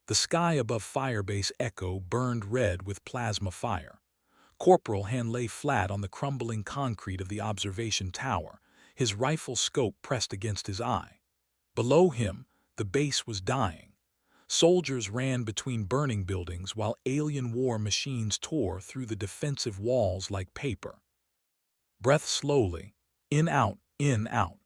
The sky above Firebase Echo burned red with plasma fire. Corporal Han lay flat on the crumbling concrete of the observation tower, his rifle scope pressed against his eye. Below him, the base was dying. Soldiers ran between burning buildings while alien war machines tore through the defensive walls like paper. Breath slowly, in out, in out.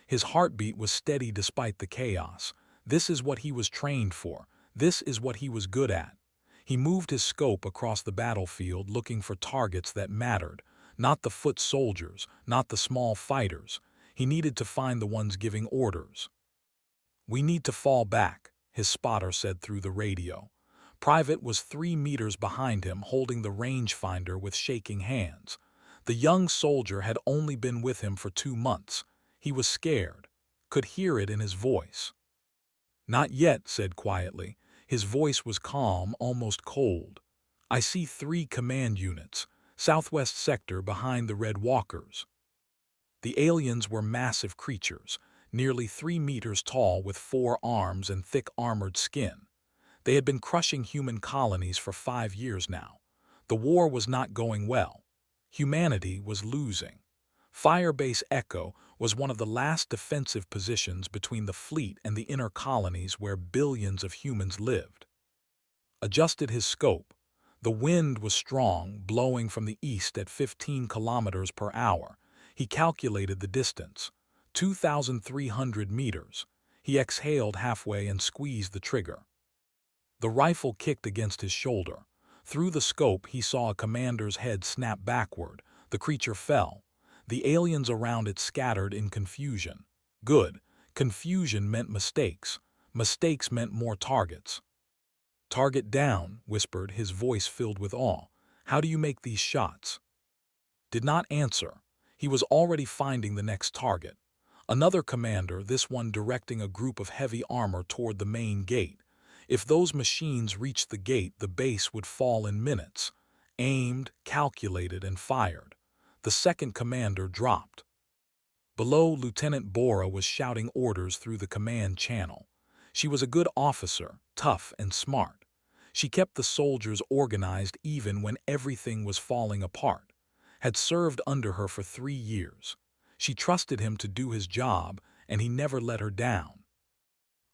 His heartbeat was steady despite the chaos. This is what he was trained for. This is what he was good at. He moved his scope across the battlefield looking for targets that mattered, not the foot soldiers, not the small fighters. He needed to find the ones giving orders. "We need to fall back," his spotter said through the radio. Private was 3 meters behind him, holding the rangefinder with shaking hands. The young soldier had only been with him for 2 months. He was scared, could hear it in his voice. "Not yet," said quietly. His voice was calm, almost cold. "I see 3 command units, southwest sector behind the Red Walkers." The aliens were massive creatures, nearly 3 meters tall with 4 arms and thick armored skin. They had been crushing human colonies for 5 years now. The war was not going well. Humanity was losing. Firebase Echo was one of the last defensive positions between the fleet and the inner colonies where billions of humans lived. Adjusted his scope. The wind was strong, blowing from the east at 15 kilometers per hour. He calculated the distance. 2,300 meters. He exhaled halfway and squeezed the trigger. The rifle kicked against his shoulder. Through the scope, he saw a commander's head snap backward. The creature fell. The aliens around it scattered in confusion. Good. Confusion meant mistakes. Mistakes meant more targets. "Target down," whispered, his voice filled with awe. "How do you make these shots?" Did not answer. He was already finding the next target. Another commander, this one directing a group of heavy armor toward the main gate. If those machines reached the gate, the base would fall in minutes. Aimed, calculated, and fired. The second commander dropped. Below, Lieutenant Bora was shouting orders through the command channel. She was a good officer, tough and smart. She kept the soldiers organized even when everything was falling apart. Had served under her for 3 years. She trusted him to do his job, and he never let her down.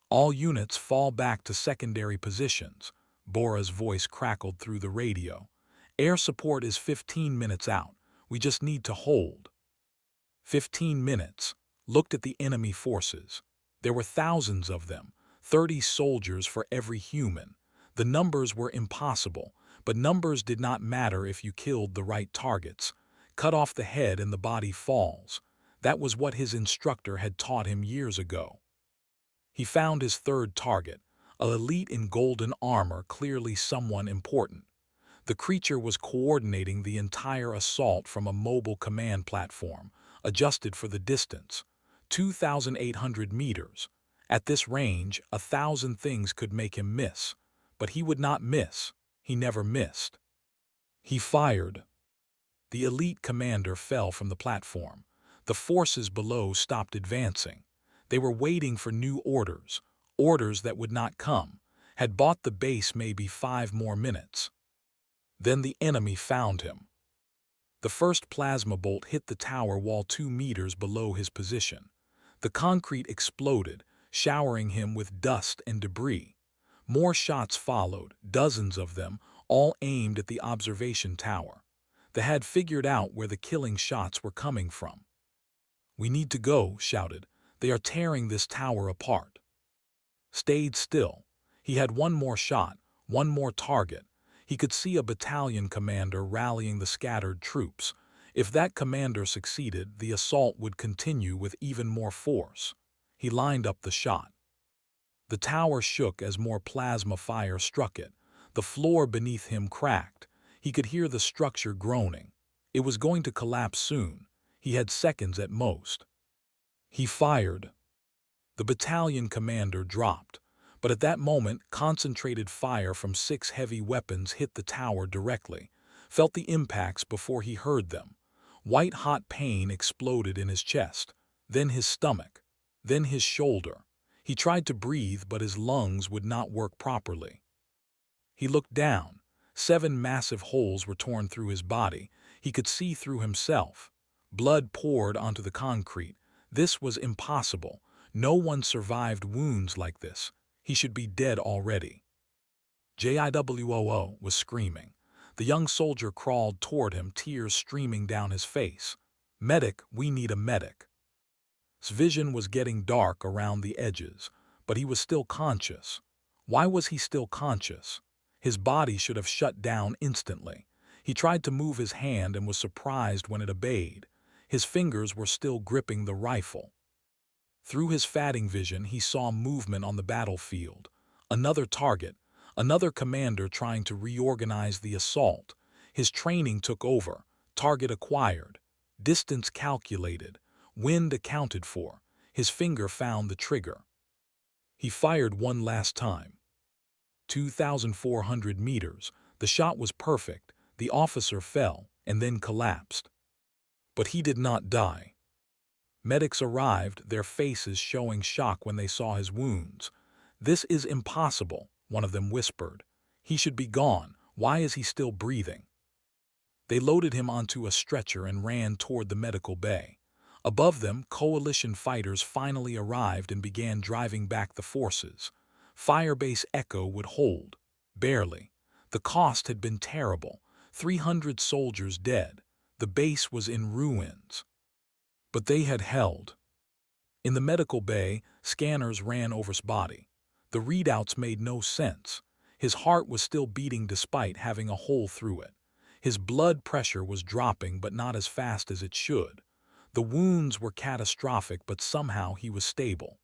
"All units fall back to secondary positions," Bora's voice crackled through the radio. "Air support is 15 minutes out. We just need to hold." 15 minutes. Looked at the enemy forces. There were thousands of them, 30 soldiers for every human. The numbers were impossible, but numbers did not matter if you killed the right targets. Cut off the head and the body falls. That was what his instructor had taught him years ago. He found his third target, an elite in golden armor, clearly someone important. The creature was coordinating the entire assault from a mobile command platform, adjusted for the distance. 2,800 meters. At this range, 1,000 things could make him miss. But he would not miss. He never missed. He fired. The elite commander fell from the platform. The forces below stopped advancing. They were waiting for new orders, orders that would not come. Had bought the base maybe 5 more minutes. Then the enemy found him. The first plasma bolt hit the tower wall 2 meters below his position. The concrete exploded, showering him with dust and debris. More shots followed, dozens of them, all aimed at the observation tower. They had figured out where the killing shots were coming from. "We need to go," shouted. "They are tearing this tower apart." Stayed still. He had one more shot, one more target. He could see a battalion commander rallying the scattered troops. If that commander succeeded, the assault would continue with even more force. He lined up the shot. The tower shook as more plasma fire struck it. The floor beneath him cracked. He could hear the structure groaning. It was going to collapse soon. He had seconds at most. He fired. The battalion commander dropped. But at that moment, concentrated fire from 6 heavy weapons hit the tower directly. Felt the impacts before he heard them. White-hot pain exploded in his chest, then his stomach, then his shoulder. He tried to breathe, but his lungs would not work properly. He looked down. 7 massive holes were torn through his body. He could see through himself. Blood poured onto the concrete. This was impossible. No one survived wounds like this. He should be dead already. JIWOO was screaming. The young soldier crawled toward him, tears streaming down his face. Medic, we need a medic. His vision was getting dark around the edges, but he was still conscious. Why was he still conscious? His body should have shut down instantly. He tried to move his hand and was surprised when it obeyed. His fingers were still gripping the rifle. Through his fading vision, he saw movement on the battlefield. Another target, another commander trying to reorganize the assault. His training took over, target acquired, distance calculated, wind accounted for. His finger found the trigger. He fired one last time. 2,400 meters. The shot was perfect. The officer fell and then collapsed. But he did not die. Medics arrived, their faces showing shock when they saw his wounds. "This is impossible," one of them whispered. "He should be gone. Why is he still breathing?" They loaded him onto a stretcher and ran toward the medical bay. Above them, coalition fighters finally arrived and began driving back the forces. Firebase Echo would hold. Barely. The cost had been terrible. 300 soldiers dead. The base was in ruins. But they had held. In the medical bay, scanners ran over his body. The readouts made no sense. His heart was still beating despite having a hole through it. His blood pressure was dropping, but not as fast as it should. The wounds were catastrophic, but somehow he was stable.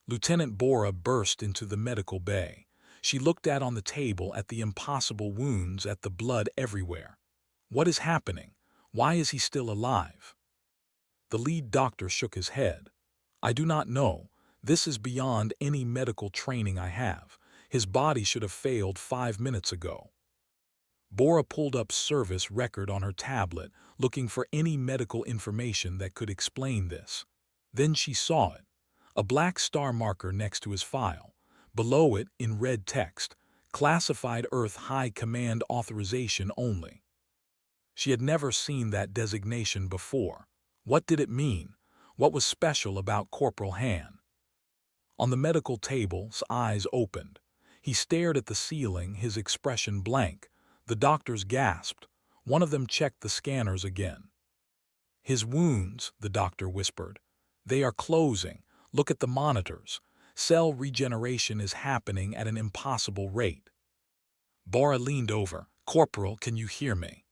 Lieutenant Bora burst into the medical bay. She looked out on the table at the impossible wounds, at the blood everywhere. What is happening? Why is he still alive? The lead doctor shook his head. "I do not know. This is beyond any medical training I have. His body should have failed 5 minutes ago." Bora pulled up service record on her tablet, looking for any medical information that could explain this. Then she saw it. A black star marker next to his file. Below it, in red text, "Classified Earth High Command Authorization Only." She had never seen that designation before. What did it mean? What was special about Corporal Han? On the medical table, his eyes opened. He stared at the ceiling, his expression blank. The doctors gasped. One of them checked the scanners again. "His wounds," the doctor whispered. "They are closing. Look at the monitors. Cell regeneration is happening at an impossible rate." Bora leaned over. "Corporal, can you hear me?"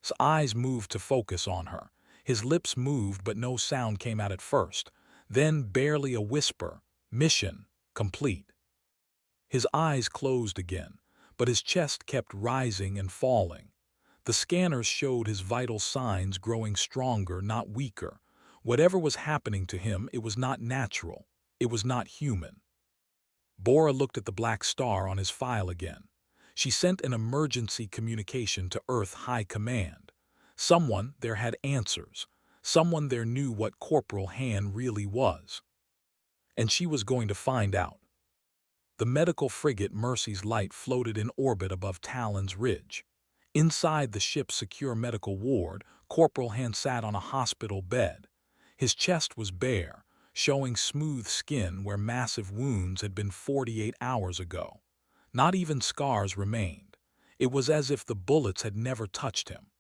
His eyes moved to focus on her. His lips moved, but no sound came out at first. Then, barely a whisper, "Mission complete." His eyes closed again, but his chest kept rising and falling. The scanners showed his vital signs growing stronger, not weaker. Whatever was happening to him, it was not natural. It was not human. Bora looked at the black star on his file again. She sent an emergency communication to Earth High Command. Someone there had answers. Someone there knew what Corporal Han really was. And she was going to find out. The medical frigate Mercy's Light floated in orbit above Talon's Ridge. Inside the ship's secure medical ward, Corporal Han sat on a hospital bed. His chest was bare, showing smooth skin where massive wounds had been 48 hours ago. Not even scars remained. It was as if the bullets had never touched him.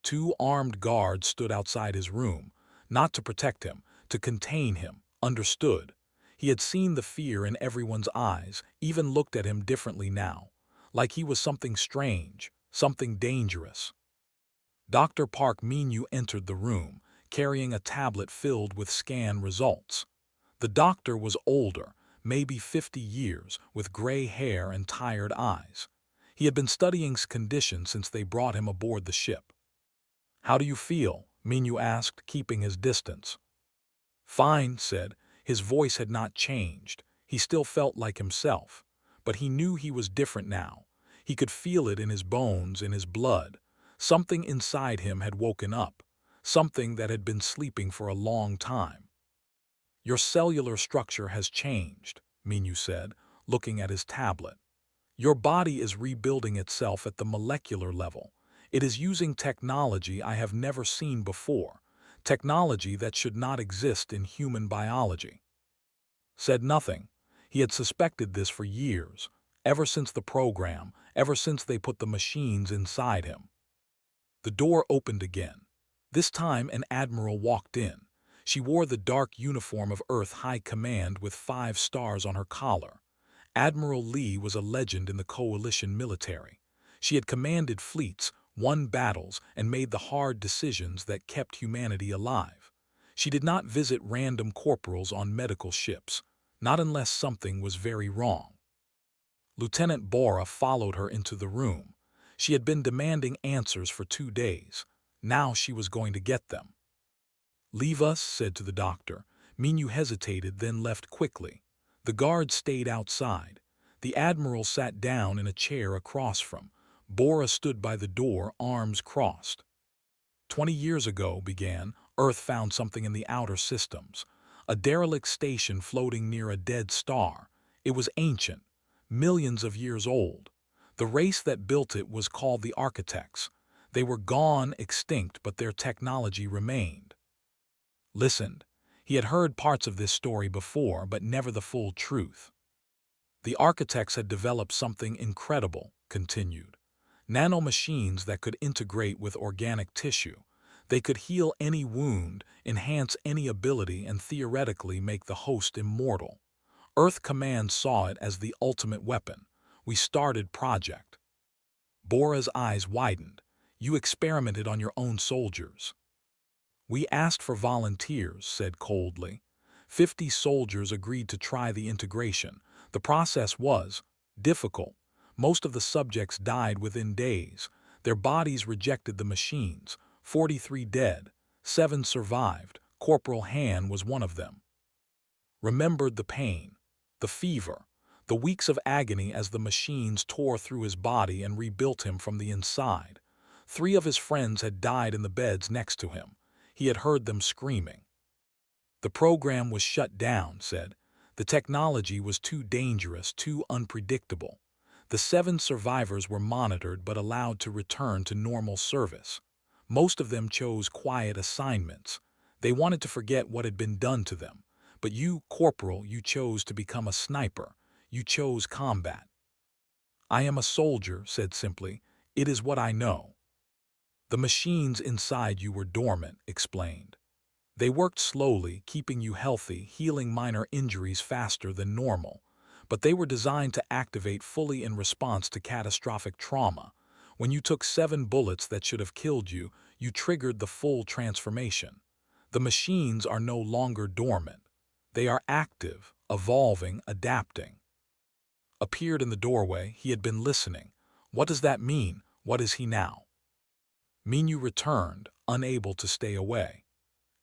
2 armed guards stood outside his room, not to protect him, to contain him, understood. He had seen the fear in everyone's eyes, even looked at him differently now, like he was something strange, something dangerous. Dr. Park Min-yu entered the room, carrying a tablet filled with scan results. The doctor was older, maybe 50 years, with gray hair and tired eyes. He had been studying his condition since they brought him aboard the ship. "How do you feel?" Min-yu asked, keeping his distance. "Fine," said. His voice had not changed. He still felt like himself. But he knew he was different now. He could feel it in his bones, in his blood. Something inside him had woken up. Something that had been sleeping for a long time. Your cellular structure has changed, Minyu said, looking at his tablet. Your body is rebuilding itself at the molecular level. It is using technology I have never seen before, technology that should not exist in human biology. Said nothing. He had suspected this for years, ever since the program, ever since they put the machines inside him. The door opened again. This time an admiral walked in. She wore the dark uniform of Earth High Command with 5 stars on her collar. Admiral Lee was a legend in the coalition military. She had commanded fleets, won battles, and made the hard decisions that kept humanity alive. She did not visit random corporals on medical ships, not unless something was very wrong. Lieutenant Bora followed her into the room. She had been demanding answers for 2 days. Now she was going to get them. "Leave us," said to the doctor. Minyu hesitated, then left quickly. The guard stayed outside. The admiral sat down in a chair across from. Bora stood by the door, arms crossed. 20 years ago, began, Earth found something in the outer systems. A derelict station floating near a dead star. It was ancient, millions of years old. The race that built it was called the Architects. They were gone, extinct, but their technology remained. Listened. He had heard parts of this story before, but never the full truth. The architects had developed something incredible, continued. Nanomachines that could integrate with organic tissue. They could heal any wound, enhance any ability, and theoretically make the host immortal. Earth Command saw it as the ultimate weapon. We started Project. Bora's eyes widened. You experimented on your own soldiers. We asked for volunteers, said coldly. 50 soldiers agreed to try the integration. The process was difficult. Most of the subjects died within days. Their bodies rejected the machines. 43 dead. 7 survived. Corporal Han was one of them. Remembered the pain, the fever, the weeks of agony as the machines tore through his body and rebuilt him from the inside. 3 of his friends had died in the beds next to him. He had heard them screaming. The program was shut down, said. The technology was too dangerous, too unpredictable. The 7 survivors were monitored but allowed to return to normal service. Most of them chose quiet assignments. They wanted to forget what had been done to them. But you, Corporal, you chose to become a sniper. You chose combat. I am a soldier, said simply. It is what I know. The machines inside you were dormant, explained. They worked slowly, keeping you healthy, healing minor injuries faster than normal. But they were designed to activate fully in response to catastrophic trauma. When you took 7 bullets that should have killed you, you triggered the full transformation. The machines are no longer dormant. They are active, evolving, adapting. Appeared in the doorway, he had been listening. What does that mean? What is he now? Minyu returned, unable to stay away.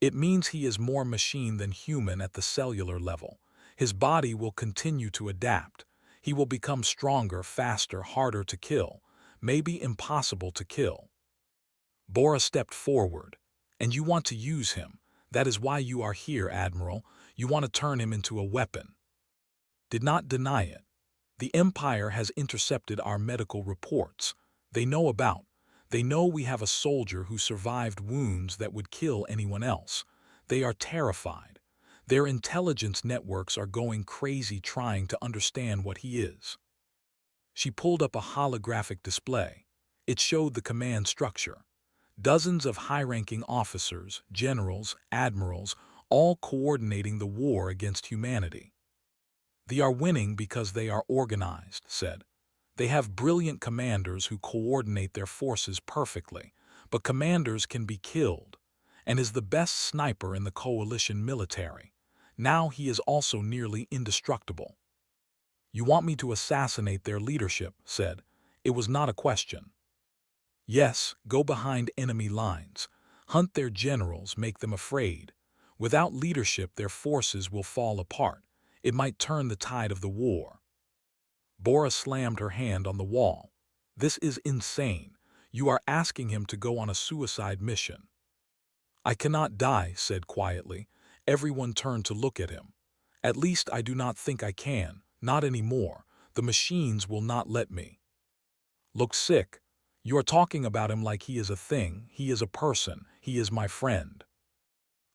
It means he is more machine than human at the cellular level. His body will continue to adapt. He will become stronger, faster, harder to kill, maybe impossible to kill. Bora stepped forward. And you want to use him. That is why you are here, Admiral. You want to turn him into a weapon. Did not deny it. The Empire has intercepted our medical reports. They know about. They know we have a soldier who survived wounds that would kill anyone else. They are terrified. Their intelligence networks are going crazy trying to understand what he is. She pulled up a holographic display. It showed the command structure. Dozens of high-ranking officers, generals, admirals, all coordinating the war against humanity. They are winning because they are organized, said. They have brilliant commanders who coordinate their forces perfectly, but commanders can be killed, and is the best sniper in the coalition military. Now he is also nearly indestructible. You want me to assassinate their leadership, said. It was not a question. Yes, go behind enemy lines. Hunt their generals, make them afraid. Without leadership, their forces will fall apart. It might turn the tide of the war. Bora slammed her hand on the wall. This is insane. You are asking him to go on a suicide mission. I cannot die, said quietly. Everyone turned to look at him. At least I do not think I can, not anymore. The machines will not let me. Look sick. You are talking about him like he is a thing, he is a person, he is my friend.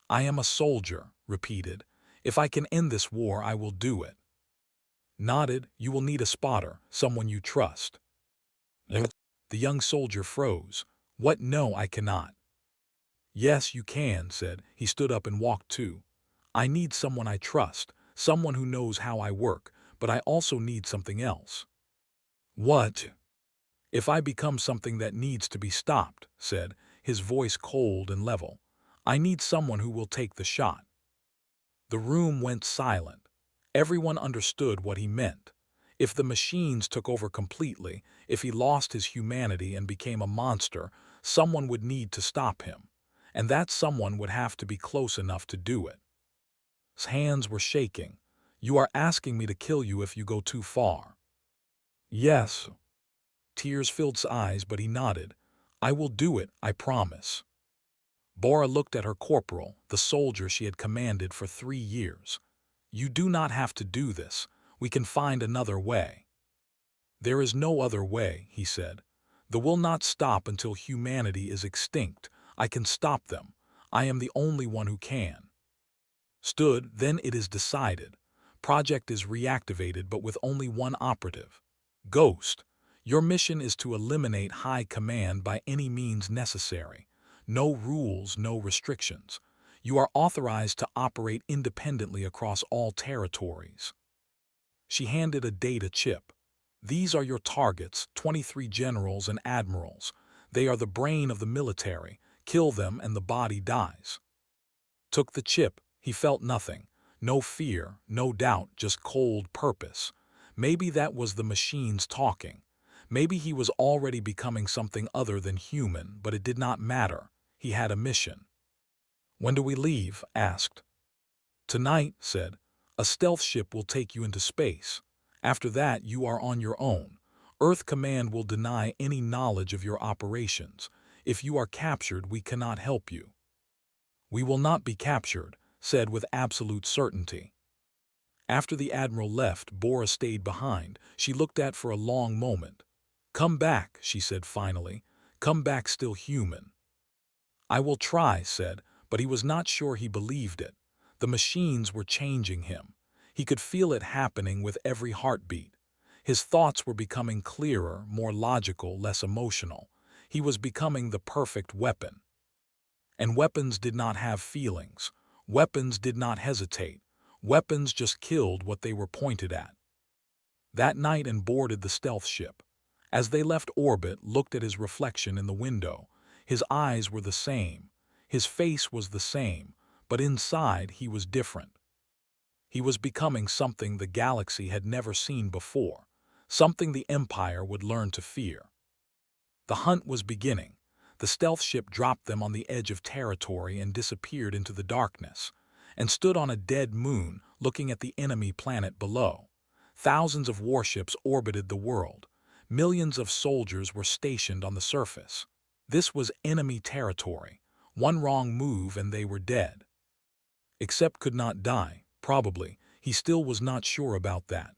I am a soldier, repeated. If I can end this war, I will do it. Nodded, you will need a spotter, someone you trust. The young soldier froze. What? No, I cannot. Yes, you can, said. He stood up and walked too. I need someone I trust, someone who knows how I work, but I also need something else. What? If I become something that needs to be stopped, said, his voice cold and level, I need someone who will take the shot. The room went silent. Everyone understood what he meant. If the machines took over completely, if he lost his humanity and became a monster, someone would need to stop him. And that someone would have to be close enough to do it. His hands were shaking. You are asking me to kill you if you go too far. Yes. Tears filled his eyes, but he nodded. I will do it, I promise. Bora looked at her corporal, the soldier she had commanded for 3 years. You do not have to do this. We can find another way. There is no other way, he said. The will not stop until humanity is extinct. I can stop them. I am the only one who can. Stood, then it is decided. Project is reactivated, but with only one operative. Ghost. Your mission is to eliminate High Command by any means necessary. No rules, no restrictions. You are authorized to operate independently across all territories. She handed a data chip. These are your targets, 23 generals and admirals. They are the brain of the military. Kill them and the body dies. Took the chip. He felt nothing. No fear, no doubt, just cold purpose. Maybe that was the machines talking. Maybe he was already becoming something other than human, but it did not matter. He had a mission. When do we leave? Asked. Tonight, said. A stealth ship will take you into space. After that, you are on your own. Earth Command will deny any knowledge of your operations. If you are captured, we cannot help you. We will not be captured, said with absolute certainty. After the admiral left, Bora stayed behind. She looked at for a long moment. Come back, she said finally. Come back still human. I will try, said, but he was not sure he believed it. The machines were changing him. He could feel it happening with every heartbeat. His thoughts were becoming clearer, more logical, less emotional. He was becoming the perfect weapon. And weapons did not have feelings. Weapons did not hesitate. Weapons just killed what they were pointed at. That night and boarded the stealth ship. As they left orbit, looked at his reflection in the window. His eyes were the same. His face was the same, but inside he was different. He was becoming something the galaxy had never seen before, something the Empire would learn to fear. The hunt was beginning. The stealth ship dropped them on the edge of territory and disappeared into the darkness, and stood on a dead moon looking at the enemy planet below. Thousands of warships orbited the world. Millions of soldiers were stationed on the surface. This was enemy territory. One wrong move and they were dead. Except could not die, probably. He still was not sure about that.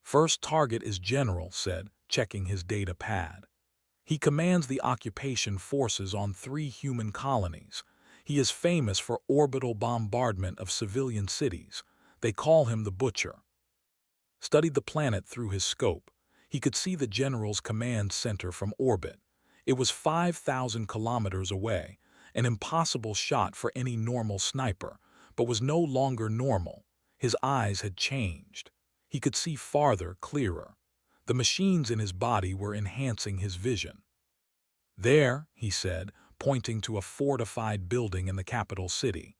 First target is General, said, checking his data pad. He commands the occupation forces on 3 human colonies. He is famous for orbital bombardment of civilian cities. They call him the Butcher. Studied the planet through his scope. He could see the general's command center from orbit. It was 5,000 kilometers away, an impossible shot for any normal sniper, but was no longer normal. His eyes had changed. He could see farther, clearer. The machines in his body were enhancing his vision. There, he said, pointing to a fortified building in the capital city.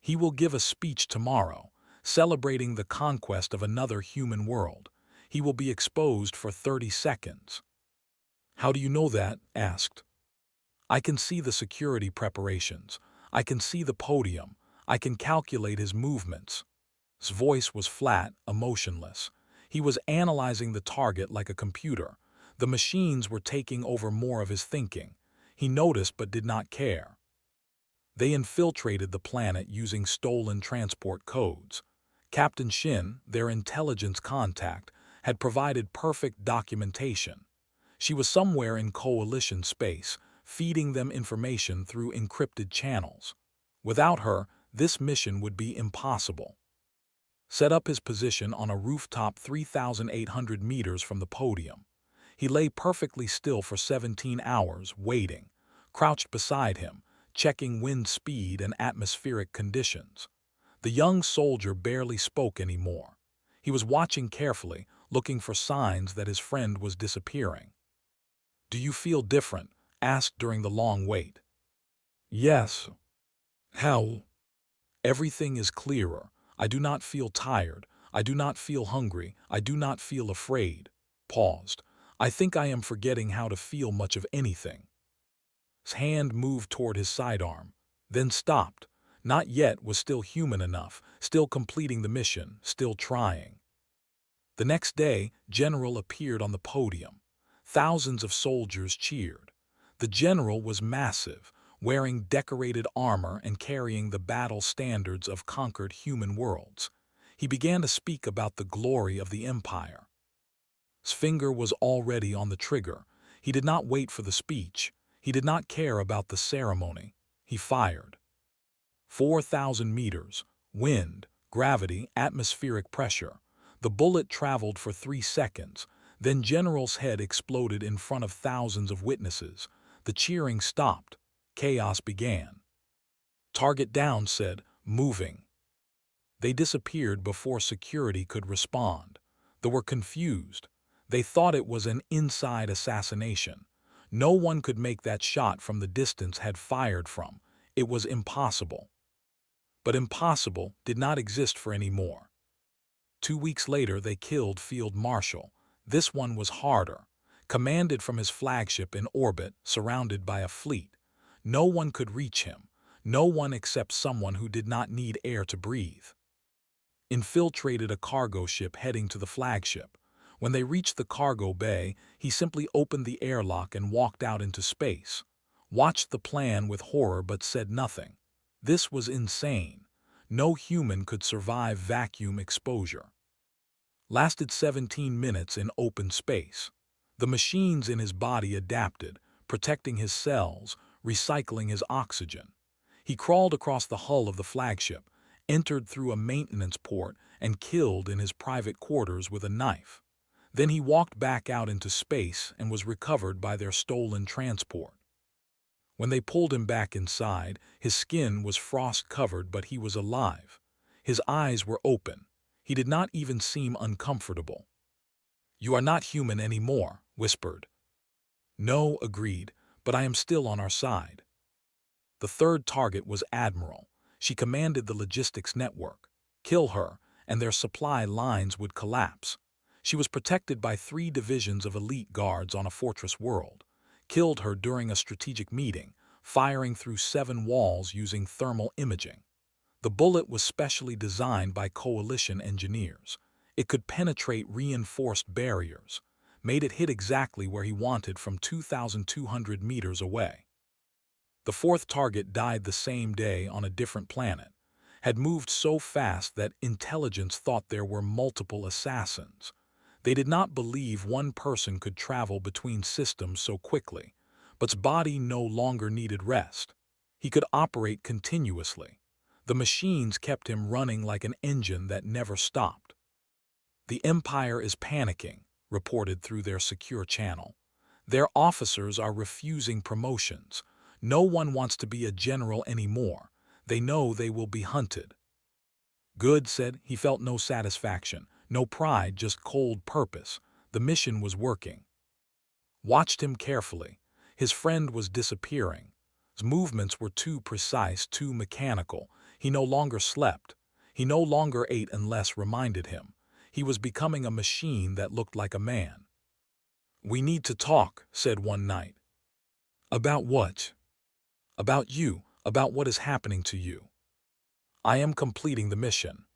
He will give a speech tomorrow, celebrating the conquest of another human world. He will be exposed for 30 seconds. How do you know that? Asked. I can see the security preparations. I can see the podium. I can calculate his movements. His voice was flat, emotionless. He was analyzing the target like a computer. The machines were taking over more of his thinking. He noticed but did not care. They infiltrated the planet using stolen transport codes. Captain Shin, their intelligence contact, had provided perfect documentation. She was somewhere in Coalition space, feeding them information through encrypted channels. Without her, this mission would be impossible. Set up his position on a rooftop 3,800 meters from the podium. He lay perfectly still for 17 hours, waiting, crouched beside him, checking wind speed and atmospheric conditions. The young soldier barely spoke anymore. He was watching carefully, looking for signs that his friend was disappearing. "Do you feel different?" asked during the long wait. "Yes." "How?" "Everything is clearer. I do not feel tired. I do not feel hungry. I do not feel afraid." Paused. "I think I am forgetting how to feel much of anything." His hand moved toward his sidearm, then stopped. Not yet, was still human enough, still completing the mission, still trying. The next day, General appeared on the podium. Thousands of soldiers cheered. The general was massive, wearing decorated armor and carrying the battle standards of conquered human worlds. He began to speak about the glory of the Empire. His finger was already on the trigger. He did not wait for the speech. He did not care about the ceremony. He fired. 4,000 meters, wind, gravity, atmospheric pressure. The bullet traveled for 3 seconds. Then General's head exploded in front of thousands of witnesses. The cheering stopped. Chaos began. "Target down," said, "moving." They disappeared before security could respond. They were confused. They thought it was an inside assassination. No one could make that shot from the distance had fired from. It was impossible. But impossible did not exist for any more. 2 weeks later, they killed Field Marshal. This one was harder. Commanded from his flagship in orbit, surrounded by a fleet. No one could reach him. No one except someone who did not need air to breathe. Infiltrated a cargo ship heading to the flagship. When they reached the cargo bay, he simply opened the airlock and walked out into space. Watched the plan with horror but said nothing. This was insane. No human could survive vacuum exposure. Lasted 17 minutes in open space. The machines in his body adapted, protecting his cells, recycling his oxygen. He crawled across the hull of the flagship, entered through a maintenance port, and killed in his private quarters with a knife. Then he walked back out into space and was recovered by their stolen transport. When they pulled him back inside, his skin was frost-covered, but he was alive. His eyes were open. He did not even seem uncomfortable. "You are not human anymore," whispered. "No," agreed, "but I am still on our side." The third target was Admiral. She commanded the logistics network. Kill her, and their supply lines would collapse. She was protected by 3 divisions of elite guards on a fortress world. Killed her during a strategic meeting, firing through 7 walls using thermal imaging. The bullet was specially designed by Coalition engineers. It could penetrate reinforced barriers, made it hit exactly where he wanted from 2,200 meters away. The fourth target died the same day on a different planet, had moved so fast that intelligence thought there were multiple assassins. They did not believe one person could travel between systems so quickly, but his body no longer needed rest. He could operate continuously. The machines kept him running like an engine that never stopped. "The Empire is panicking," reported through their secure channel. "Their officers are refusing promotions. No one wants to be a general anymore. They know they will be hunted." "Good," said he. Felt no satisfaction, no pride, just cold purpose. The mission was working. Watched him carefully. His friend was disappearing. His movements were too precise, too mechanical. He no longer slept. He no longer ate unless reminded him. He was becoming a machine that looked like a man. "We need to talk," said one night. "About what?" "About you, about what is happening to you." "I am completing the mission."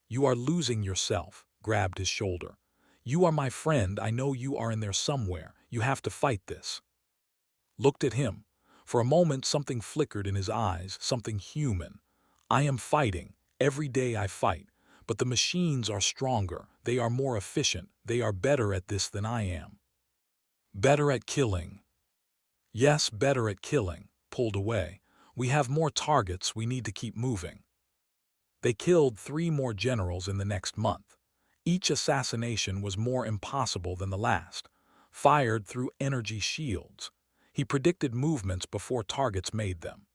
"You are losing yourself," grabbed his shoulder. "You are my friend. I know you are in there somewhere. You have to fight this." Looked at him. For a moment something flickered in his eyes, something human. I am fighting. Every day I fight. But the machines are stronger. They are more efficient. They are better at this than I am. Better at killing. Yes, better at killing. Pulled away. We have more targets. We need to keep moving. They killed 3 more generals in the next month. Each assassination was more impossible than the last, fired through energy shields. He predicted movements before targets made them.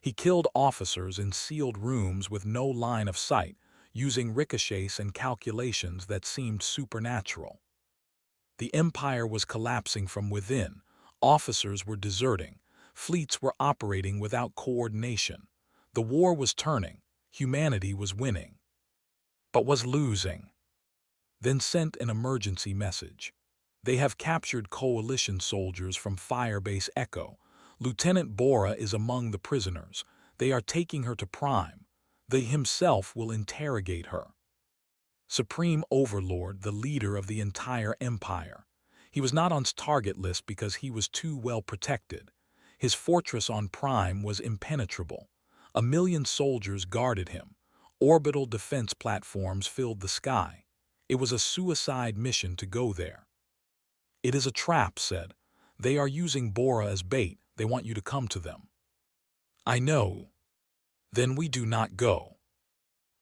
He killed officers in sealed rooms with no line of sight, using ricochets and calculations that seemed supernatural. The empire was collapsing from within. Officers were deserting. Fleets were operating without coordination. The war was turning. Humanity was winning. But was losing. Then sent an emergency message. They have captured coalition soldiers from Firebase Echo. Lieutenant Bora is among the prisoners. They are taking her to Prime. They himself will interrogate her. Supreme Overlord, the leader of the entire empire. He was not on target list because he was too well protected. His fortress on Prime was impenetrable. 1,000,000 soldiers guarded him. Orbital defense platforms filled the sky. It was a suicide mission to go there. It is a trap, said. They are using Bora as bait. They want you to come to them. I know. Then we do not go.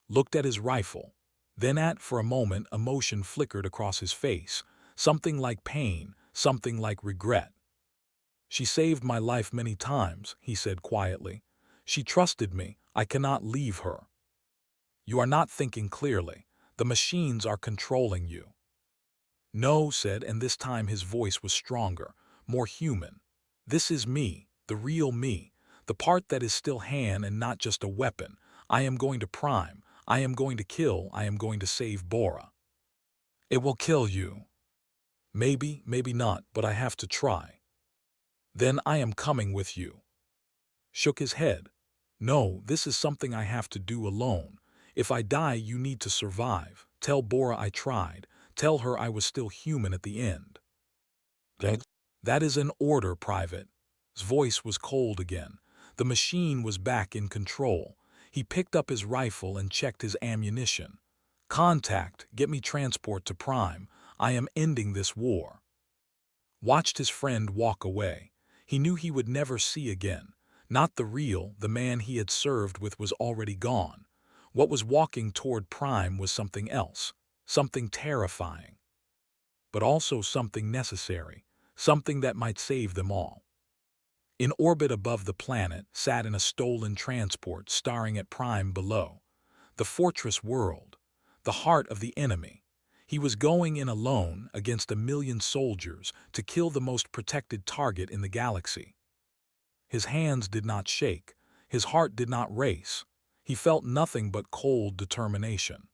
Looked at his rifle. Then for a moment, emotion flickered across his face. Something like pain, something like regret. She saved my life many times, he said quietly. She trusted me. I cannot leave her. You are not thinking clearly. The machines are controlling you. No, said, and this time his voice was stronger, more human. This is me, the real me, the part that is still Han and not just a weapon. I am going to Prime. I am going to kill. I am going to save Bora. It will kill you. Maybe, maybe not, but I have to try. Then I am coming with you. Shook his head. No, this is something I have to do alone. If I die, you need to survive. Tell Bora I tried. Tell her I was still human at the end. That is an order, Private. His voice was cold again. The machine was back in control. He picked up his rifle and checked his ammunition. Contact, get me transport to Prime. I am ending this war. Watched his friend walk away. He knew he would never see again. Not the real, the man he had served with was already gone. What was walking toward Prime was something else, something terrifying. But also something necessary, something that might save them all. In orbit above the planet, sat in a stolen transport staring at Prime below. The fortress world, the heart of the enemy. He was going in alone against 1,000,000 soldiers to kill the most protected target in the galaxy. His hands did not shake. His heart did not race. He felt nothing but cold determination.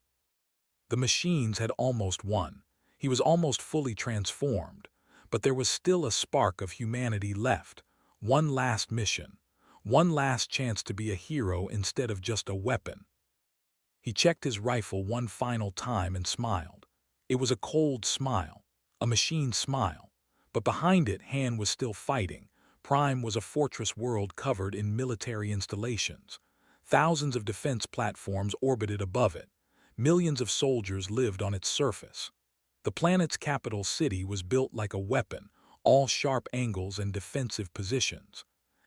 The machines had almost won. He was almost fully transformed. But there was still a spark of humanity left. One last mission. One last chance to be a hero instead of just a weapon. He checked his rifle one final time and smiled. It was a cold smile, a machine smile. But behind it, Han was still fighting. Prime was a fortress world covered in military installations. Thousands of defense platforms orbited above it. Millions of soldiers lived on its surface. The planet's capital city was built like a weapon, all sharp angles and defensive positions.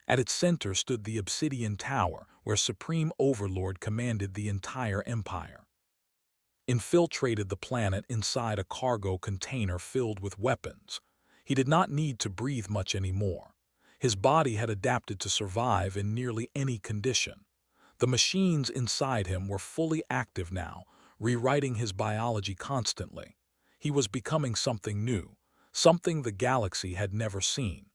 At its center stood the Obsidian Tower, where Supreme Overlord commanded the entire empire. Infiltrated the planet inside a cargo container filled with weapons. He did not need to breathe much anymore. His body had adapted to survive in nearly any condition. The machines inside him were fully active now, rewriting his biology constantly. He was becoming something new, something the galaxy had never seen.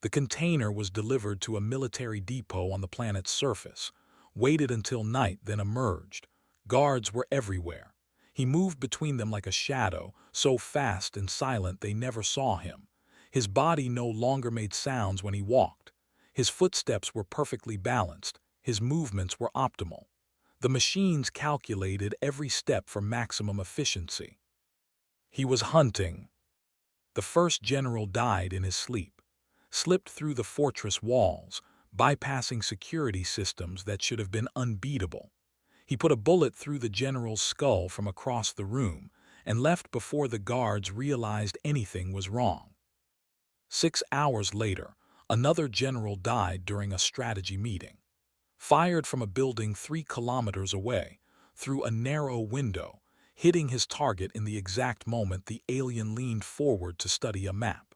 The container was delivered to a military depot on the planet's surface, waited until night, then emerged. Guards were everywhere. He moved between them like a shadow, so fast and silent they never saw him. His body no longer made sounds when he walked. His footsteps were perfectly balanced. His movements were optimal. The machines calculated every step for maximum efficiency. He was hunting. The first general died in his sleep. slipped through the fortress walls, bypassing security systems that should have been unbeatable. He put a bullet through the general's skull from across the room and left before the guards realized anything was wrong. 6 hours later, another general died during a strategy meeting. Fired from a building 3 kilometers away, through a narrow window, hitting his target in the exact moment the alien leaned forward to study a map.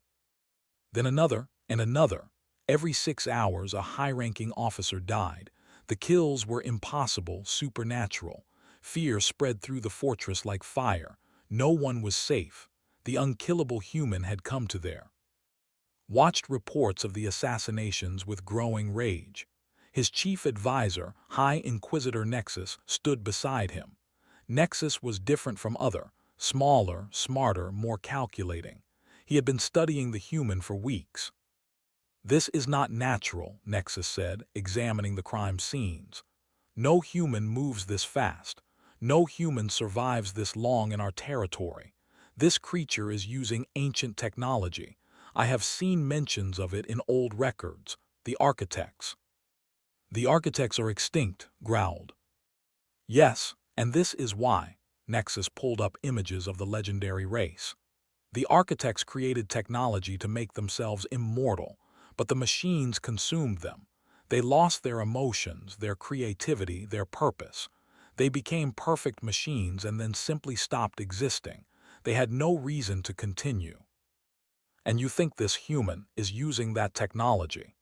Then another and another. Every 6 hours, a high-ranking officer died. The kills were impossible, supernatural. Fear spread through the fortress like fire. No one was safe. The unkillable human had come to there. Watched reports of the assassinations with growing rage. His chief advisor, High Inquisitor Nexus, stood beside him. Nexus was different from other, smaller, smarter, more calculating. He had been studying the human for weeks. "This is not natural," Nexus said, examining the crime scenes. "No human moves this fast. No human survives this long in our territory. This creature is using ancient technology. I have seen mentions of it in old records. The architects." "The architects are extinct," growled. "Yes, and this is why." Nexus pulled up images of the legendary race. "The architects created technology to make themselves immortal, but the machines consumed them. They lost their emotions, their creativity, their purpose. They became perfect machines and then simply stopped existing. They had no reason to continue. And you think this human is using that technology?"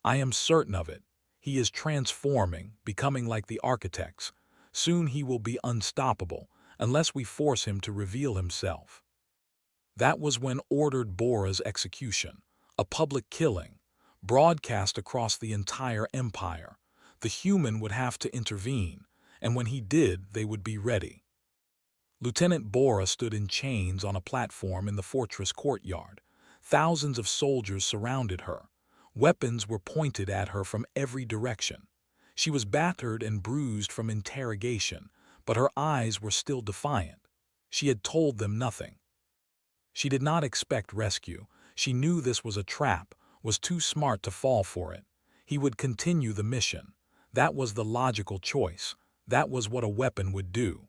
"I am certain of it. He is transforming, becoming like the architects. Soon he will be unstoppable, unless we force him to reveal himself." That was when ordered Bora's execution, a public killing, broadcast across the entire empire. The human would have to intervene, and when he did, they would be ready. Lieutenant Bora stood in chains on a platform in the fortress courtyard. Thousands of soldiers surrounded her. Weapons were pointed at her from every direction. She was battered and bruised from interrogation, but her eyes were still defiant. She had told them nothing. She did not expect rescue. She knew this was a trap, was too smart to fall for it. He would continue the mission. That was the logical choice. That was what a weapon would do.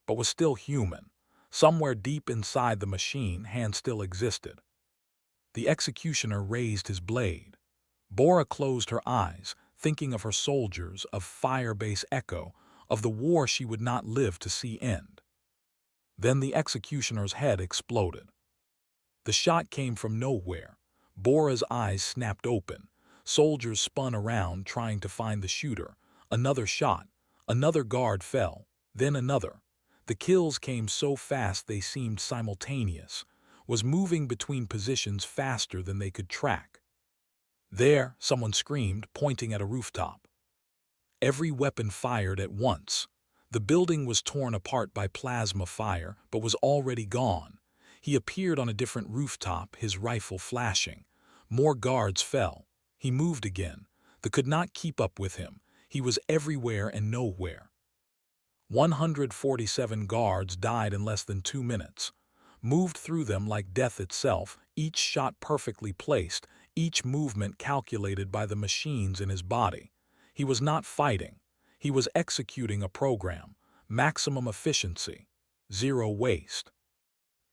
But was still human. Somewhere deep inside the machine, hand still existed. The executioner raised his blade. Bora closed her eyes, thinking of her soldiers, of Firebase Echo, of the war she would not live to see end. Then the executioner's head exploded. The shot came from nowhere. Bora's eyes snapped open. Soldiers spun around, trying to find the shooter. Another shot. Another guard fell. Then another. The kills came so fast they seemed simultaneous, was moving between positions faster than they could track. "There," someone screamed, pointing at a rooftop. Every weapon fired at once. The building was torn apart by plasma fire, but was already gone. He appeared on a different rooftop, his rifle flashing. More guards fell. He moved again. They could not keep up with him. He was everywhere and nowhere. 147 guards died in less than 2 minutes. Moved through them like death itself, each shot perfectly placed, each movement calculated by the machines in his body. He was not fighting. He was executing a program. Maximum efficiency. Zero waste.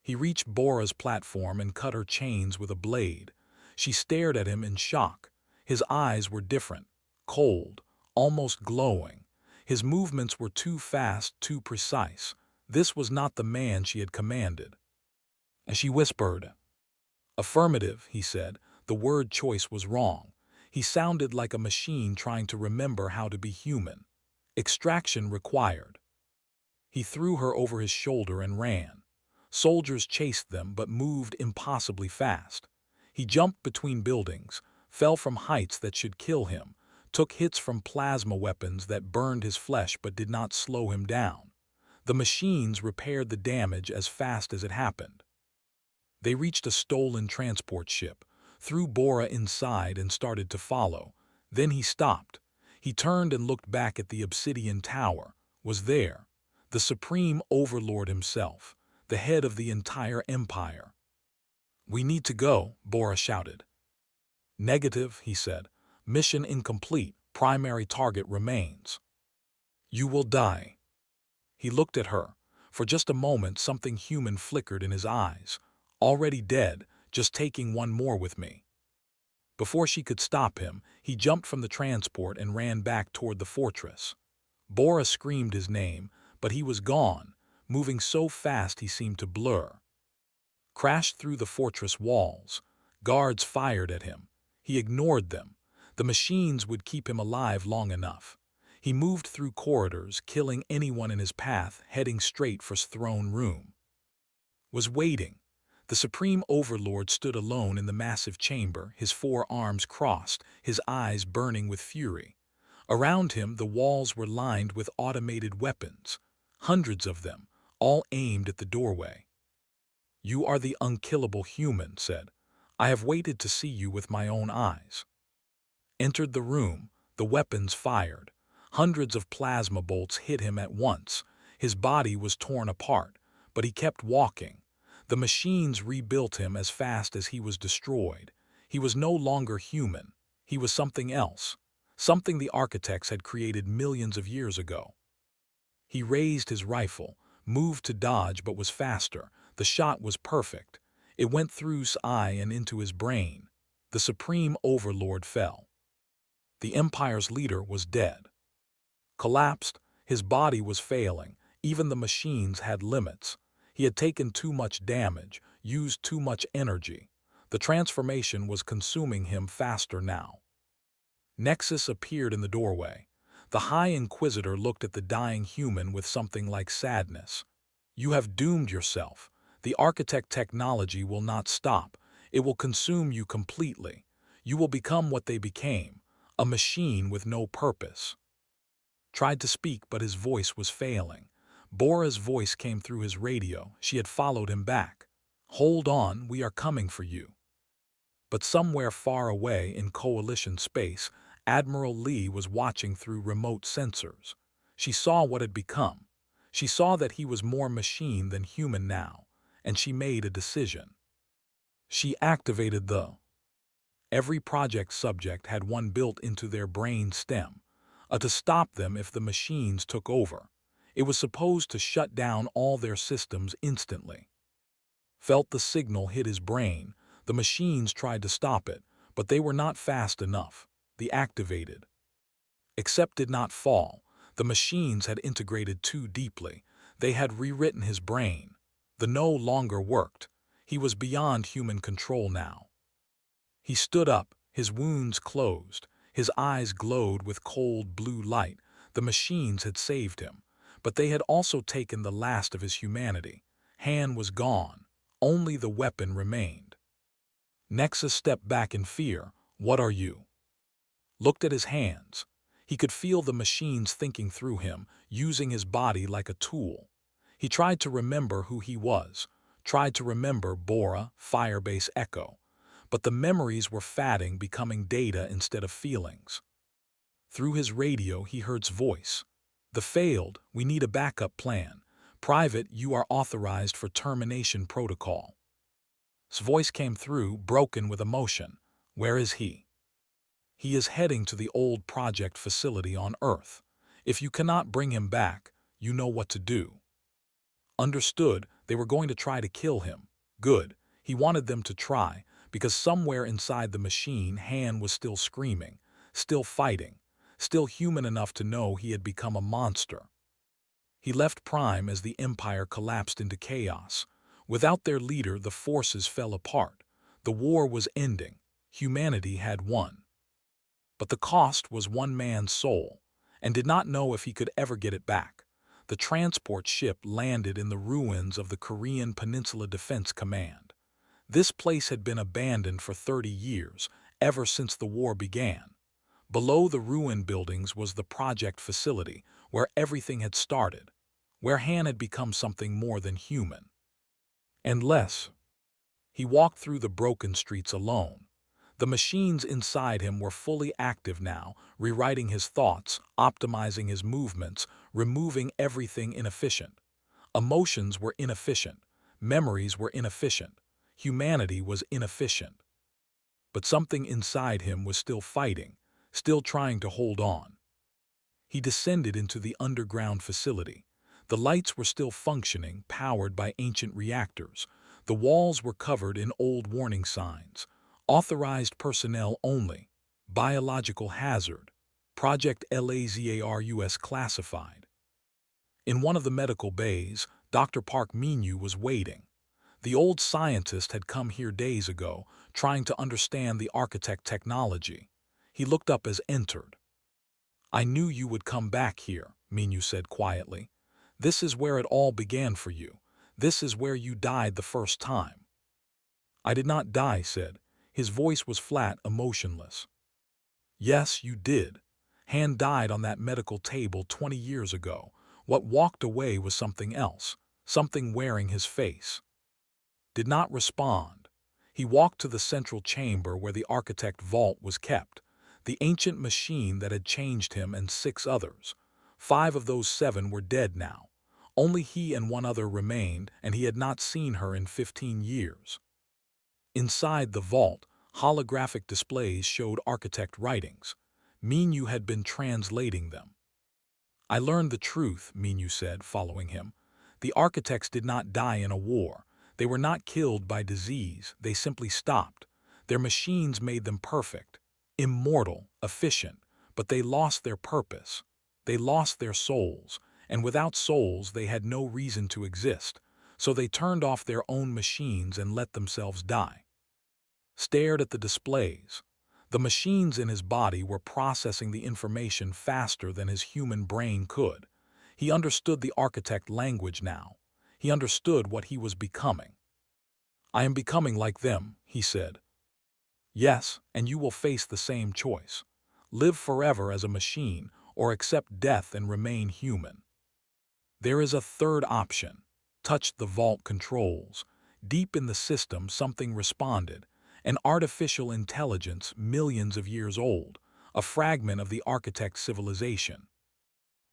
He reached Bora's platform and cut her chains with a blade. She stared at him in shock. His eyes were different. Cold. Almost glowing. His movements were too fast, too precise. This was not the man she had commanded. As she whispered, "Affirmative," he said. The word choice was wrong. He sounded like a machine trying to remember how to be human. Extraction required. He threw her over his shoulder and ran. Soldiers chased them but moved impossibly fast. He jumped between buildings, fell from heights that should kill him, took hits from plasma weapons that burned his flesh but did not slow him down. The machines repaired the damage as fast as it happened. They reached a stolen transport ship, threw Bora inside and started to follow. Then he stopped. He turned and looked back at the obsidian tower. Was there. The supreme overlord himself, the head of the entire empire. "We need to go," Bora shouted. Negative, he said. Mission incomplete. Primary target remains. You will die. He looked at her. For just a moment, something human flickered in his eyes. Already dead, just taking one more with me. Before she could stop him, he jumped from the transport and ran back toward the fortress. Bora screamed his name, but he was gone, moving so fast he seemed to blur. Crashed through the fortress walls. Guards fired at him. He ignored them. The machines would keep him alive long enough. He moved through corridors, killing anyone in his path, heading straight for his throne room. Was waiting. The Supreme Overlord stood alone in the massive chamber, his four arms crossed, his eyes burning with fury. Around him, the walls were lined with automated weapons, hundreds of them, all aimed at the doorway. You are the unkillable human, said. I have waited to see you with my own eyes. Entered the room, the weapons fired. Hundreds of plasma bolts hit him at once. His body was torn apart, but he kept walking. The machines rebuilt him as fast as he was destroyed. He was no longer human. He was something else, something the architects had created millions of years ago. He raised his rifle, moved to dodge but was faster. The shot was perfect. It went through his eye and into his brain. The Supreme Overlord fell. The Empire's leader was dead. Collapsed, his body was failing. Even the machines had limits. He had taken too much damage, used too much energy. The transformation was consuming him faster now. Nexus appeared in the doorway. The High Inquisitor looked at the dying human with something like sadness. You have doomed yourself. The architect technology will not stop. It will consume you completely. You will become what they became, a machine with no purpose. Tried to speak, but his voice was failing. Bora's voice came through his radio. She had followed him back. Hold on, we are coming for you. But somewhere far away in Coalition space, Admiral Lee was watching through remote sensors. She saw what had become. She saw that he was more machine than human now, and she made a decision. She activated Every project subject had one built into their brain stem, to stop them if the machines took over. It was supposed to shut down all their systems instantly. Felt the signal hit his brain. The machines tried to stop it, but they were not fast enough. The activated Accept did not fall. The machines had integrated too deeply. They had rewritten his brain. The no longer worked. He was beyond human control now. He stood up, his wounds closed. His eyes glowed with cold blue light. The machines had saved him, but they had also taken the last of his humanity. Han was gone. Only the weapon remained. Nexus stepped back in fear. What are you? Looked at his hands. He could feel the machines thinking through him, using his body like a tool. He tried to remember who he was, tried to remember Bora, Firebase Echo, but the memories were fading, becoming data instead of feelings. Through his radio, he heard his voice. The failed, we need a backup plan. Private, you are authorized for termination protocol. His voice came through, broken with emotion. Where is he? He is heading to the old project facility on Earth. If you cannot bring him back, you know what to do. Understood, they were going to try to kill him. Good, he wanted them to try, because somewhere inside the machine, Han was still screaming, still fighting, still human enough to know he had become a monster. He left Prime as the Empire collapsed into chaos. Without their leader, the forces fell apart. The war was ending. Humanity had won. But the cost was one man's soul, and did not know if he could ever get it back. The transport ship landed in the ruins of the Korean Peninsula Defense Command. This place had been abandoned for 30 years, ever since the war began. Below the ruined buildings was the project facility, where everything had started, where Han had become something more than human. And less. He walked through the broken streets alone. The machines inside him were fully active now, rewriting his thoughts, optimizing his movements, removing everything inefficient. Emotions were inefficient. Memories were inefficient. Humanity was inefficient. but something inside him was still fighting, still trying to hold on. He descended into the underground facility. The lights were still functioning, powered by ancient reactors. The walls were covered in old warning signs. Authorized personnel only. Biological hazard. Project LAZARUS classified. In one of the medical bays, Dr. Park Minu was waiting. The old scientist had come here days ago, trying to understand the architect technology. He looked up as entered. "I knew you would come back here," Minu said quietly. "This is where it all began for you. This is where you died the first time." "I did not die," said. His voice was flat, emotionless. "Yes, you did. Han died on that medical table 20 years ago. What walked away was something else, something wearing his face." Did not respond. He walked to the central chamber where the architect vault was kept, the ancient machine that had changed him and 6 others. 5 of those 7 were dead now. Only he and 1 other remained, and he had not seen her in 15 years. Inside the vault, holographic displays showed architect writings. Minu had been translating them. "I learned the truth," Minu said, following him. "The architects did not die in a war. They were not killed by disease, they simply stopped. Their machines made them perfect, immortal, efficient, but they lost their purpose. They lost their souls, and without souls they had no reason to exist, so they turned off their own machines and let themselves die." Stared at the displays. The machines in his body were processing the information faster than his human brain could. He understood the architect language now. He understood what he was becoming. "I am becoming like them," he said. "Yes, and you will face the same choice. Live forever as a machine, or accept death and remain human. There is a third option. Touch the vault controls. Deep in the system something responded. An artificial intelligence millions of years old, a fragment of the architect's civilization."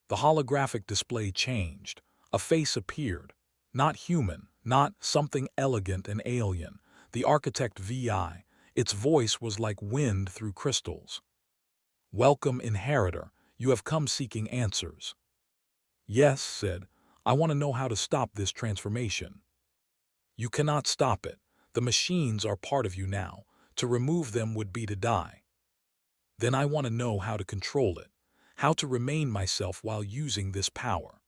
The holographic display changed. A face appeared. Not human, not something elegant and alien. The architect VI. Its voice was like wind through crystals. "Welcome, inheritor. You have come seeking answers." "Yes," said. "I want to know how to stop this transformation." "You cannot stop it. The machines are part of you now. To remove them would be to die." "Then I want to know how to control it, how to remain myself while using this power."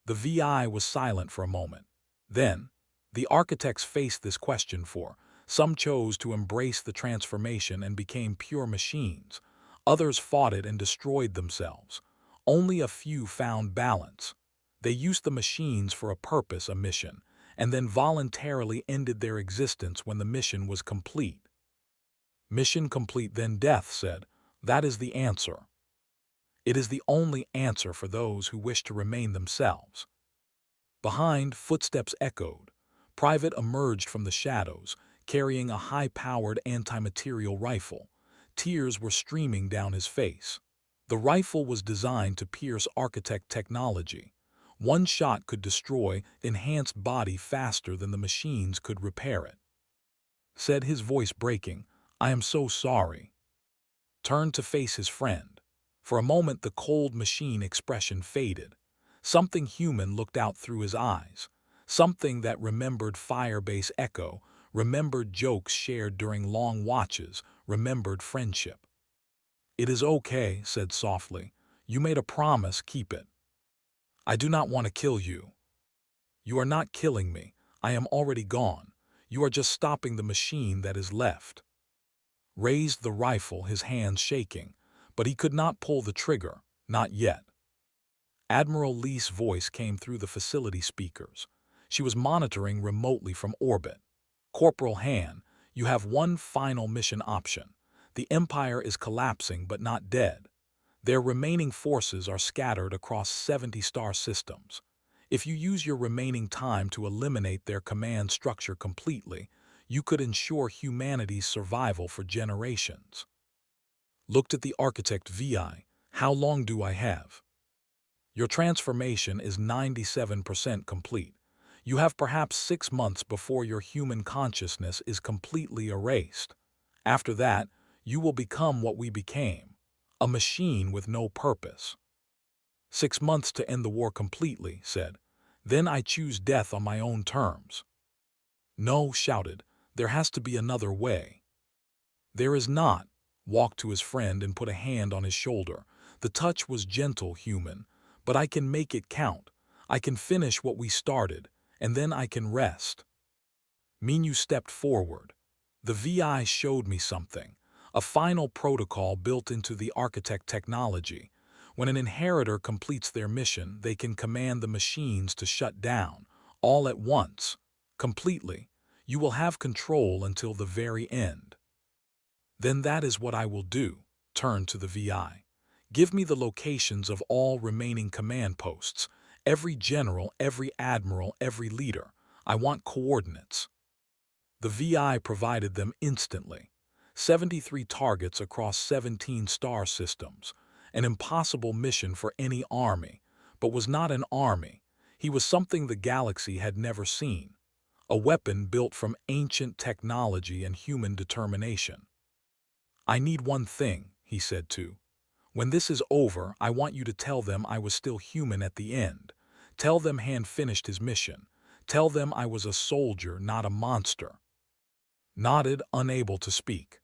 The VI was silent for a moment. Then, the architects faced this question for. Some chose to embrace the transformation and became pure machines. Others fought it and destroyed themselves. Only a few found balance. They used the machines for a purpose, a mission, and then voluntarily ended their existence when the mission was complete. "Mission complete, then death," said. "That is the answer. It is the only answer for those who wish to remain themselves." Behind, footsteps echoed. Private emerged from the shadows, carrying a high-powered anti-material rifle. Tears were streaming down his face. The rifle was designed to pierce architect technology. One shot could destroy enhanced body faster than the machines could repair it. Said, his voice breaking, "I am so sorry." Turned to face his friend. For a moment the cold machine expression faded. Something human looked out through his eyes. Something that remembered Firebase Echo, remembered jokes shared during long watches, remembered friendship. "It is okay," said softly. "You made a promise, keep it. I do not want to kill you." "You are not killing me. I am already gone. You are just stopping the machine that is left." Raised the rifle, his hands shaking, but he could not pull the trigger, not yet. Admiral Lee's voice came through the facility speakers. She was monitoring remotely from orbit. "Corporal Han, you have one final mission option. The Empire is collapsing but not dead. Their remaining forces are scattered across 70 star systems. If you use your remaining time to eliminate their command structure completely, you could ensure humanity's survival for generations." Looked at the architect VI. "How long do I have?" "Your transformation is 97% complete. You have perhaps 6 months before your human consciousness is completely erased." After that, you will become what we became, a machine with no purpose. 6 months to end the war completely, said. Then I choose death on my own terms. No, shouted. There has to be another way. There is not. Walked to his friend and put a hand on his shoulder. The touch was gentle, human. But I can make it count. I can finish what we started, and then I can rest. Minu stepped forward. The VI showed me something. A final protocol built into the architect technology. When an inheritor completes their mission, they can command the machines to shut down, all at once, completely. You will have control until the very end. Then that is what I will do, turned to the VI. Give me the locations of all remaining command posts, every general, every admiral, every leader. I want coordinates. The VI provided them instantly. 73 targets across 17 star systems. An impossible mission for any army, but was not an army. He was something the galaxy had never seen. A weapon built from ancient technology and human determination. I need one thing, he said too. When this is over, I want you to tell them I was still human at the end. Tell them Han finished his mission. Tell them I was a soldier, not a monster. Nodded, unable to speak.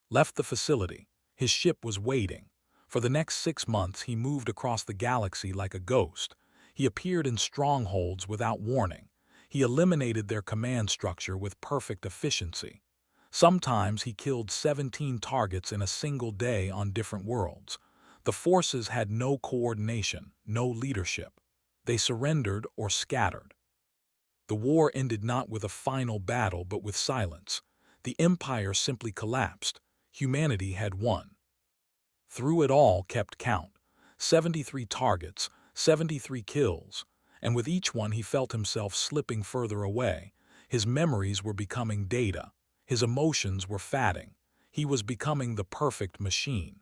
Left the facility. His ship was waiting. For the next 6 months, he moved across the galaxy like a ghost. He appeared in strongholds without warning. He eliminated their command structure with perfect efficiency. Sometimes he killed 17 targets in a single day on different worlds. The forces had no coordination, no leadership. They surrendered or scattered. The war ended not with a final battle but with silence. The Empire simply collapsed. Humanity had won. Through it all kept count. 73 targets, 73 kills, and with each one he felt himself slipping further away. His memories were becoming data. His emotions were fading. He was becoming the perfect machine.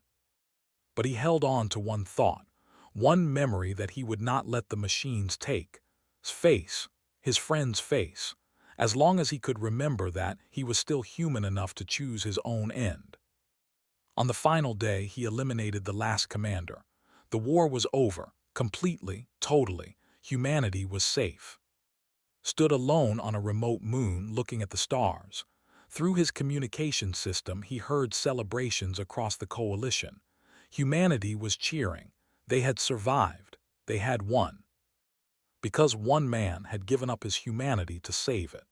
But he held on to one thought, one memory that he would not let the machines take. His face, his friend's face. As long as he could remember that, he was still human enough to choose his own end. On the final day, he eliminated the last commander. The war was over, completely, totally. Humanity was safe. Stood alone on a remote moon looking at the stars. Through his communication system, he heard celebrations across the coalition. Humanity was cheering. They had survived. They had won. Because one man had given up his humanity to save it.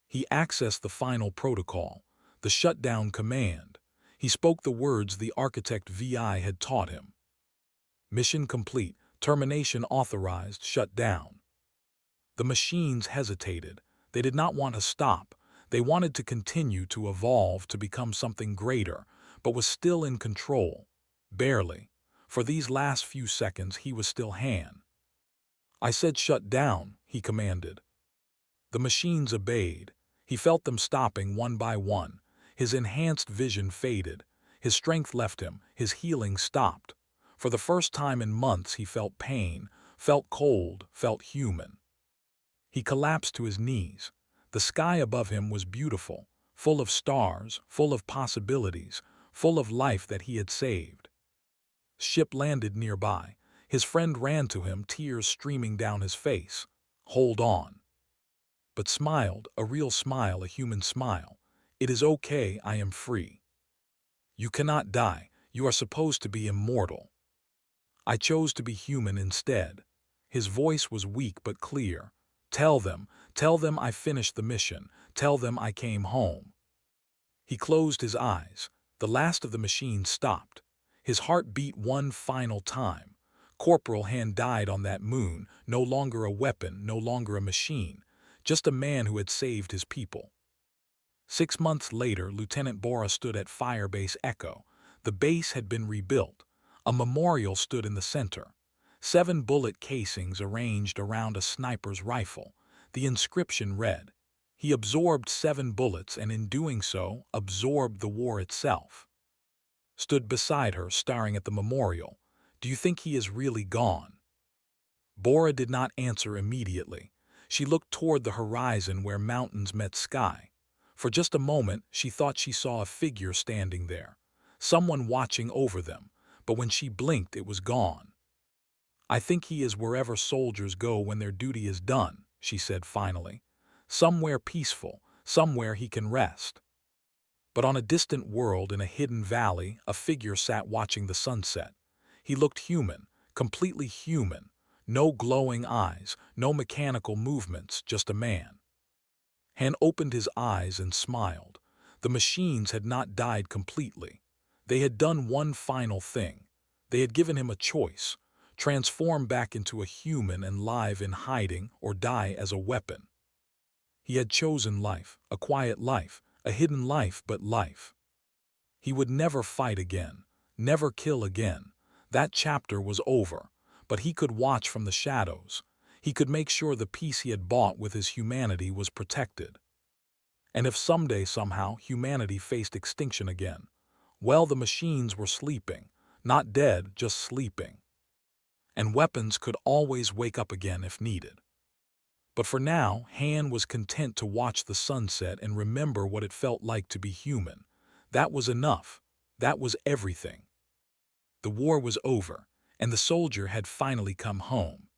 He accessed the final protocol, the shutdown command. He spoke the words the architect VI had taught him. Mission complete, termination authorized, shut down. The machines hesitated. They did not want to stop. They wanted to continue to evolve to become something greater, but was still in control. Barely. For these last few seconds, he was still Han. I said shut down, he commanded. The machines obeyed. He felt them stopping one by one. His enhanced vision faded. His strength left him. His healing stopped. For the first time in months, he felt pain, felt cold, felt human. He collapsed to his knees. The sky above him was beautiful, full of stars, full of possibilities, full of life that he had saved. Ship landed nearby. His friend ran to him, tears streaming down his face. Hold on. But smiled, a real smile, a human smile. It is okay, I am free. You cannot die. You are supposed to be immortal. I chose to be human instead. His voice was weak but clear. Tell them I finished the mission. Tell them I came home. He closed his eyes. The last of the machines stopped. His heart beat one final time. Corporal Han died on that moon, no longer a weapon, no longer a machine, just a man who had saved his people. 6 months later, Lieutenant Bora stood at Firebase Echo. The base had been rebuilt. A memorial stood in the center. 7 bullet casings arranged around a sniper's rifle. The inscription read, "He absorbed 7 bullets and in doing so, absorbed the war itself." Stood beside her, staring at the memorial. Do you think he is really gone? Bora did not answer immediately. She looked toward the horizon where mountains met sky. For just a moment, she thought she saw a figure standing there, someone watching over them, but when she blinked, it was gone. "I think he is wherever soldiers go when their duty is done," she said finally. "Somewhere peaceful, somewhere he can rest." But on a distant world in a hidden valley, a figure sat watching the sunset. He looked human, completely human. No glowing eyes, no mechanical movements, just a man. Han opened his eyes and smiled. The machines had not died completely. They had done one final thing. They had given him a choice: transform back into a human and live in hiding, or die as a weapon. He had chosen life, a quiet life, a hidden life, but life. He would never fight again, never kill again. That chapter was over, but he could watch from the shadows. He could make sure the peace he had bought with his humanity was protected. And if someday, somehow, humanity faced extinction again, well, the machines were sleeping, not dead, just sleeping. And weapons could always wake up again if needed. But for now, Han was content to watch the sunset and remember what it felt like to be human. That was enough. That was everything. The war was over, and the soldier had finally come home.